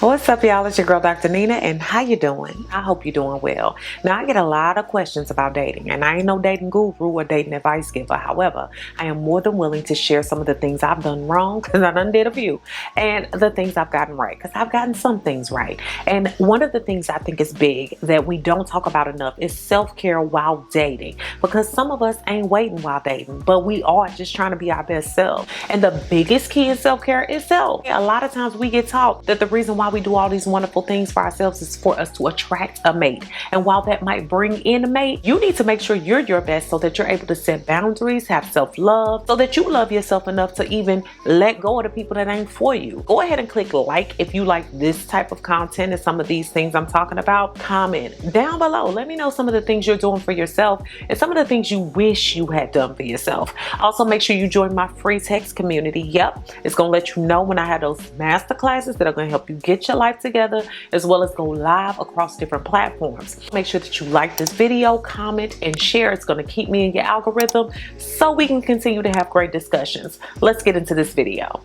What's up, y'all? It's your girl, Dr. Nina, and how you doing? I hope you're doing well. Now, I get a lot of questions about dating, and I ain't no dating guru or dating advice giver. However, I am more than willing to share some of the things I've done wrong, because I done did a few, and the things I've gotten right, because I've gotten some things right. And one of the things I think is big that we don't talk about enough is self-care while dating, because some of us ain't waiting while dating, but we are just trying to be our best self. And the biggest key in self-care is self. A lot of times we get taught that the reason why we do all these wonderful things for ourselves is for us to attract a mate. And while that might bring in a mate, you need to make sure you're your best so that you're able to set boundaries, have self-love, so that you love yourself enough to even let go of the people that ain't for you. Go ahead and click like if you like this type of content and some of these things I'm talking about. Comment down below. Let me know some of the things you're doing for yourself and some of the things you wish you had done for yourself. Also, make sure you join my free text community. Yep, it's going to let you know when I have those master classes that are going to help you get your life together, as well as go live across different platforms. Make sure that you like this video, comment, and share. It's going to keep me in your algorithm so we can continue to have great discussions. Let's get into this video.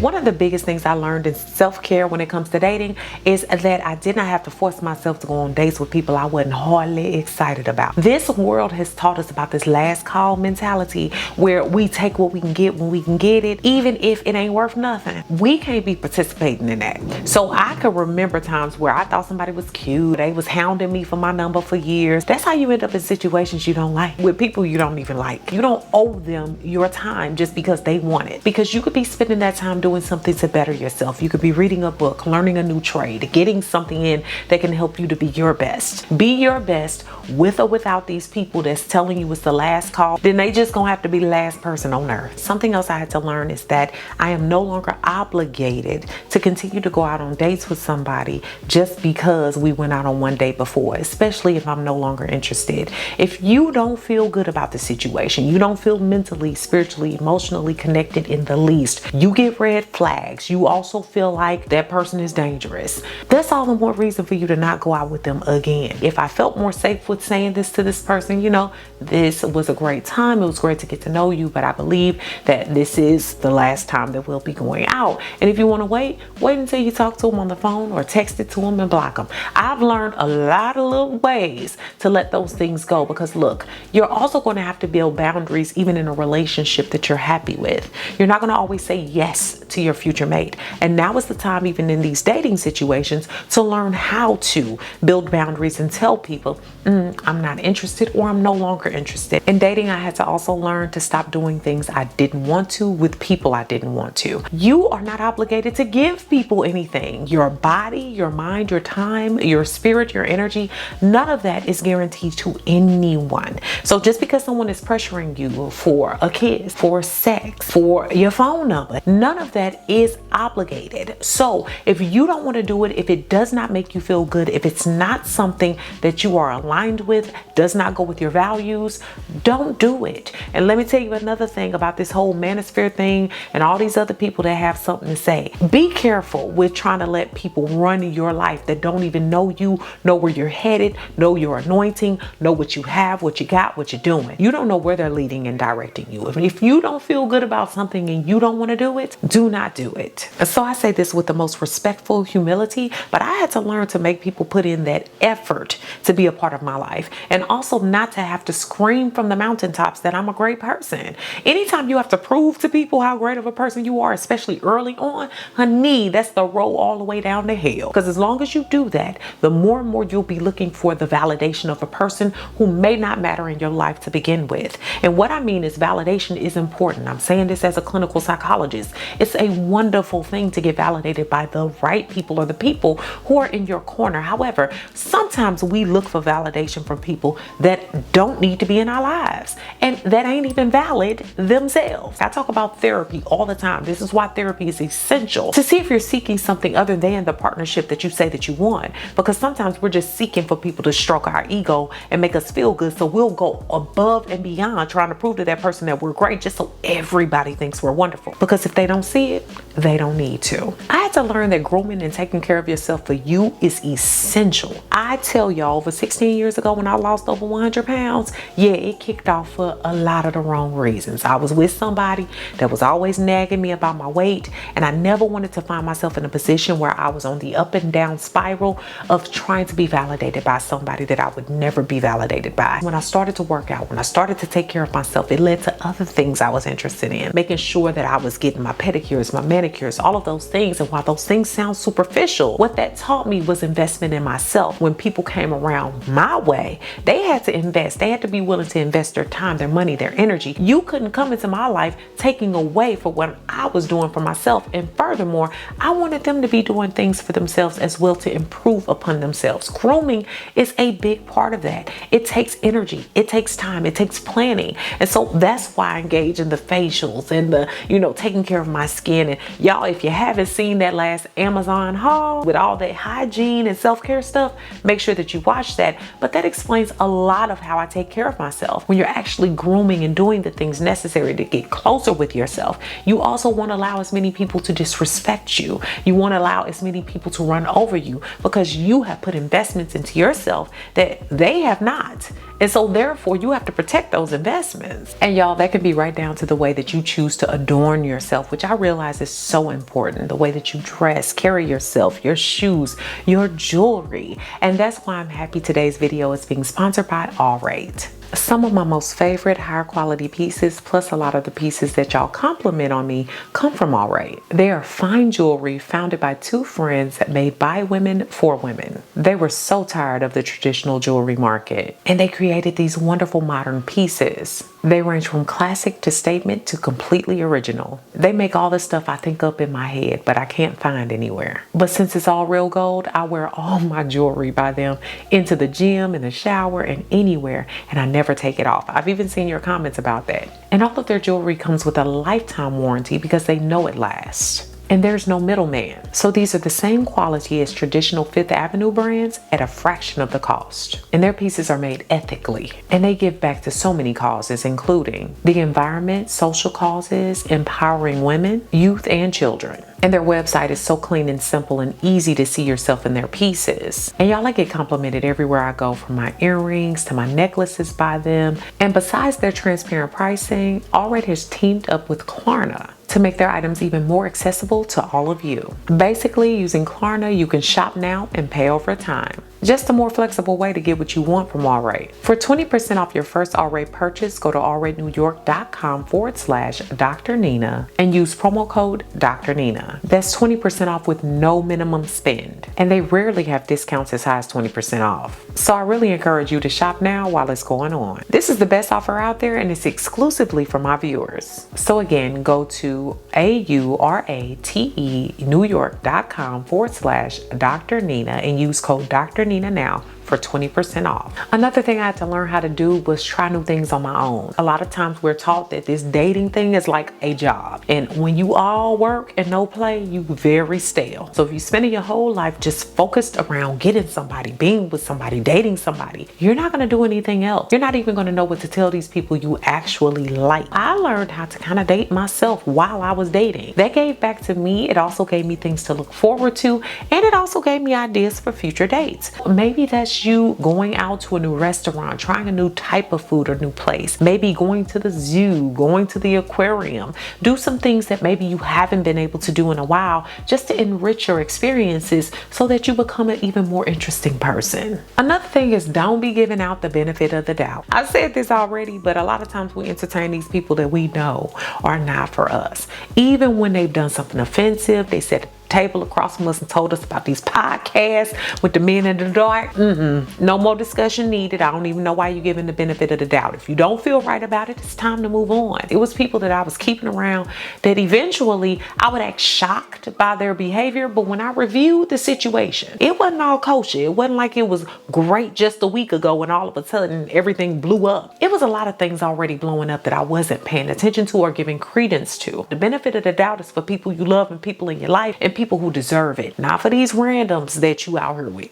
One of the biggest things I learned in self-care when it comes to dating is that I did not have to force myself to go on dates with people I wasn't hardly excited about. This world has taught us about this last call mentality where we take what we can get when we can get it, even if it ain't worth nothing. We can't be participating in that. So I could remember times where I thought somebody was cute. They was hounding me for my number for years. That's how you end up in situations you don't like, with people you don't even like. You don't owe them your time just because they want it, because you could be spending that time doing something to better yourself. You could be reading a book, learning a new trade, getting something in that can help you to be your best. Be your best with or without these people that's telling you it's the last call. Then they just gonna have to be the last person on earth. Something else I had to learn is that I am no longer obligated to continue to go out on dates with somebody just because we went out on one date before, especially if I'm no longer interested. If you don't feel good about the situation, you don't feel mentally, spiritually, emotionally connected in the least, you get red flags, you also feel like that person is dangerous, that's all the more reason for you to not go out with them again. If I felt more safe with saying this to this person, you know, this was a great time, it was great to get to know you, but I believe that this is the last time that we'll be going out. And if you want to wait until you talk to them on the phone or text it to them and block them. I've learned a lot of little ways to let those things go, because look, you're also going to have to build boundaries even in a relationship that you're happy with. You're not going to always say yes to your future mate. And now is the time, even in these dating situations, to learn how to build boundaries and tell people, I'm not interested, or I'm no longer interested. In dating, I had to also learn to stop doing things I didn't want to with people I didn't want to. You are not obligated to give people anything. Your body, your mind, your time, your spirit, your energy, none of that is guaranteed to anyone. So just because someone is pressuring you for a kiss, for sex, for your phone number, none of that is obligated. So if you don't want to do it, if it does not make you feel good, if it's not something that you are aligned with, does not go with your values, don't do it. And let me tell you another thing about this whole manosphere thing and all these other people that have something to say. Be careful with trying to let people run your life that don't even know you, know where you're headed, know your anointing, know what you have, what you got, what you're doing. You don't know where they're leading and directing you. If you don't feel good about something and you don't want to do it, do not do it. So I say this with the most respectful humility, but I had to learn to make people put in that effort to be a part of my life, and also not to have to scream from the mountaintops that I'm a great person. Anytime you have to prove to people how great of a person you are, especially early on, honey, that's the road all the way down to hell. Because as long as you do that, the more and more you'll be looking for the validation of a person who may not matter in your life to begin with. And what I mean is validation is important. I'm saying this as a clinical psychologist. It's a wonderful thing to get validated by the right people or the people who are in your corner. However, sometimes we look for validation from people that don't need to be in our lives and that ain't even valid themselves. I talk about therapy all the time. This is why therapy is essential, to see if you're seeking something other than the partnership that you say that you want, because sometimes we're just seeking for people to stroke our ego and make us feel good, so we'll go above and beyond trying to prove to that person that we're great just so everybody thinks we're wonderful. Because if they don't see it, they don't need to. I had to learn that grooming and taking care of yourself for you is essential. I tell y'all, over 16 years ago when I lost over 100 pounds, yeah, it kicked off for a lot of the wrong reasons. I was with somebody that was always nagging me about my weight, and I never wanted to find myself in a position where I was on the up and down spiral of trying to be validated by somebody that I would never be validated by. When I started to work out, when I started to take care of myself, it led to other things I was interested in, making sure that I was getting my pedicures, my manicures, all of those things. And while those things sound superficial, what that taught me was investment in myself. When people came around my way, they had to invest. They had to be willing to invest their time, their money, their energy. You couldn't come into my life taking away for what I was doing for myself. And furthermore, I wanted them to be doing things for themselves as well, to improve upon themselves. Grooming is a big part of that. It takes energy, it takes time, it takes planning. And so that's why I engage in the facials and the, taking care of my skin. And y'all, if you haven't seen that last Amazon haul with all that hygiene and self-care stuff, make sure that you watch that. But that explains a lot of how I take care of myself. When you're actually grooming and doing the things necessary to get closer with yourself, you also won't allow as many people to disrespect you. You won't allow as many people to run over you, because you have put investments into yourself that they have not. And so therefore you have to protect those investments. And y'all, that can be right down to the way that you choose to adorn yourself, which I realize is so important. The way that you dress, carry yourself, your shoes, your jewelry. And that's why I'm happy today's video is being sponsored by All Right. Some of my most favorite higher quality pieces, plus a lot of the pieces that y'all compliment on me, come from All Right. They are fine jewelry founded by two friends made by women for women. They were so tired of the traditional jewelry market, and they created these wonderful modern pieces. They range from classic to statement to completely original. They make all the stuff I think up in my head, but I can't find anywhere. But since it's all real gold, I wear all my jewelry by them into the gym, in the shower, and anywhere, and I never take it off. I've even seen your comments about that. And all of their jewelry comes with a lifetime warranty because they know it lasts. And there's no middleman. So these are the same quality as traditional Fifth Avenue brands at a fraction of the cost. And their pieces are made ethically. And they give back to so many causes, including the environment, social causes, empowering women, youth, and children. And their website is so clean and simple and easy to see yourself in their pieces. And y'all, I get complimented everywhere I go, from my earrings to my necklaces by them. And besides their transparent pricing, All Right has teamed up with Klarna to make their items even more accessible to all of you. Basically, using Klarna, you can shop now and pay over time. Just a more flexible way to get what you want from All Right. For 20% off your first All Right purchase, go to allrightnewyork.com/Dr. Nina and use promo code Dr. Nina. That's 20% off with no minimum spend. And they rarely have discounts as high as 20% off. So I really encourage you to shop now while it's going on. This is the best offer out there, and it's exclusively for my viewers. So again, go to AURATE New York.com/Dr. Nina and use code Dr. Nina now for 20% off. Another thing I had to learn how to do was try new things on my own. A lot of times we're taught that this dating thing is like a job. And when you all work and no play, you very stale. So if you're spending your whole life just focused around getting somebody, being with somebody, dating somebody, you're not gonna do anything else. You're not even gonna know what to tell these people you actually like. I learned how to kind of date myself while I was dating. That gave back to me. It also gave me things to look forward to, and it also gave me ideas for future dates. Maybe that's you going out to a new restaurant, trying a new type of food or new place, maybe going to the zoo, going to the aquarium. Do some things that maybe you haven't been able to do in a while, just to enrich your experiences so that you become an even more interesting person. Another thing is, don't be giving out the benefit of the doubt. I said this already, but a lot of times we entertain these people that we know are not for us. Even when they've done something offensive, they said table across from us and told us about these podcasts with the men in the dark. No more discussion needed. I don't even know why you're giving the benefit of the doubt. If you don't feel right about it, it's time to move on. It was people that I was keeping around that eventually I would act shocked by their behavior, but when I reviewed the situation, it wasn't all kosher. It wasn't like it was great just a week ago and all of a sudden everything blew up. It was a lot of things already blowing up that I wasn't paying attention to or giving credence to. The benefit of the doubt is for people you love and people in your life and people who deserve it, not for these randoms that you out here with.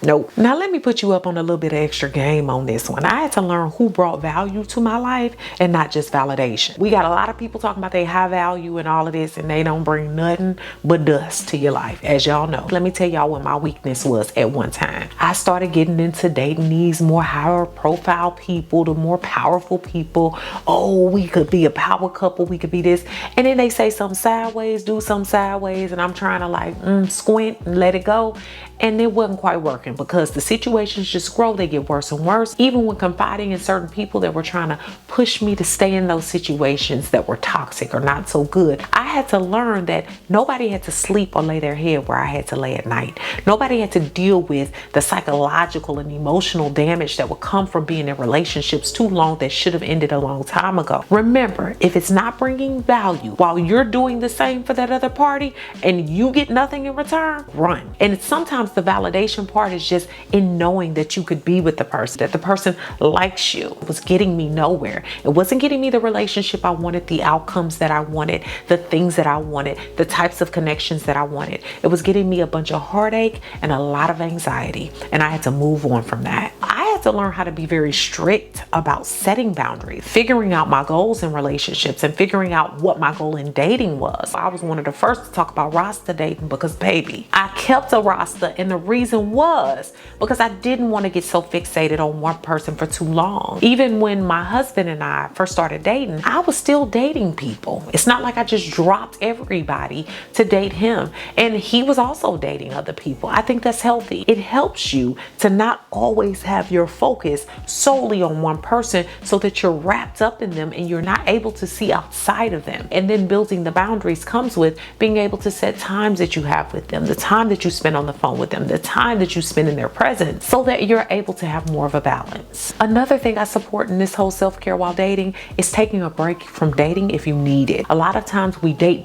Nope. Now let me put you up on a little bit of extra game on this one. I had to learn who brought value to my life and not just validation. We got a lot of people talking about they high value and all of this, and they don't bring nothing but dust to your life, as y'all know. Let me tell y'all what my weakness was at one time. I started getting into dating these more higher profile people, the more powerful people. Oh, we could be a power couple, we could be this. And then they say something sideways, do something sideways, and I'm trying to like squint and let it go. And it wasn't quite working because the situations just grow, they get worse and worse. Even when confiding in certain people that were trying to push me to stay in those situations that were toxic or not so good, I had to learn that nobody had to sleep or lay their head where I had to lay at night. Nobody had to deal with the psychological and emotional damage that would come from being in relationships too long that should have ended a long time ago. Remember, if it's not bringing value while you're doing the same for that other party and you get nothing in return, run. And sometimes the validation part is just in knowing that you could be with the person, that the person likes you. It was getting me nowhere. It wasn't getting me the relationship I wanted, the outcomes that I wanted, the things that I wanted, the types of connections that I wanted. It was getting me a bunch of heartache and a lot of anxiety, and I had to move on from that. I had to learn how to be very strict about setting boundaries, figuring out my goals in relationships, and figuring out what my goal in dating was. I was one of the first to talk about roster dating because, baby, I kept a roster, and the reason was because I didn't want to get so fixated on one person for too long. Even when my husband and I first started dating, I was still dating people. It's not like I just dropped everybody to date him, and he was also dating other people. I think that's healthy. It helps you to not always have your focus solely on one person so that you're wrapped up in them and you're not able to see outside of them. And then building the boundaries comes with being able to set times that you have with them, the time that you spend on the phone with them, the time that you spend in their presence, so that you're able to have more of a balance. Another thing I support in this whole self-care while dating is taking a break from dating if you need it. A lot of times we date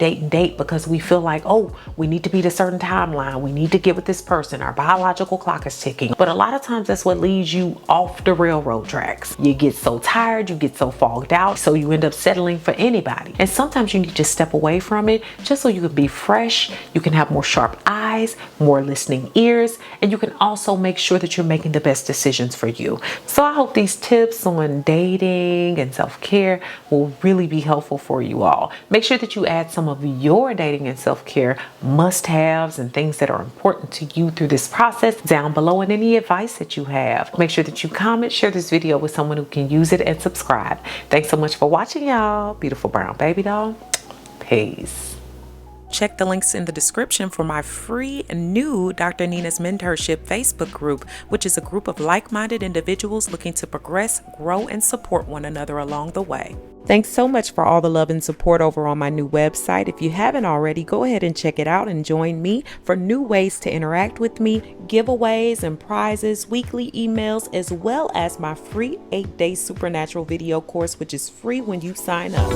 because we feel like, oh, we need to beat a certain timeline, we need to get with this person, our biological clock is ticking. But a lot of times that's what leads you off the railroad tracks. You get so tired, you get so fogged out, so you end up settling for anybody. And sometimes you need to step away from it just so you can be fresh, you can have more sharp eyes, more listening ears, and you can also make sure that you're making the best decisions for you. So I hope these tips on dating and self-care will really be helpful for you all. Make sure that you add some of your dating and self-care must-haves and things that are important to you through this process down below, and any advice that you have. Make sure that you comment, share this video with someone who can use it, and subscribe. Thanks so much for watching, y'all. Beautiful brown baby doll. Peace. Check the links in the description for my free new Dr. Nina's Mentorship Facebook group, which is a group of like-minded individuals looking to progress, grow, and support one another along the way. Thanks so much for all the love and support over on my new website. If you haven't already, go ahead and check it out and join me for new ways to interact with me, giveaways and prizes, weekly emails, as well as my free 8-day supernatural video course, which is free when you sign up.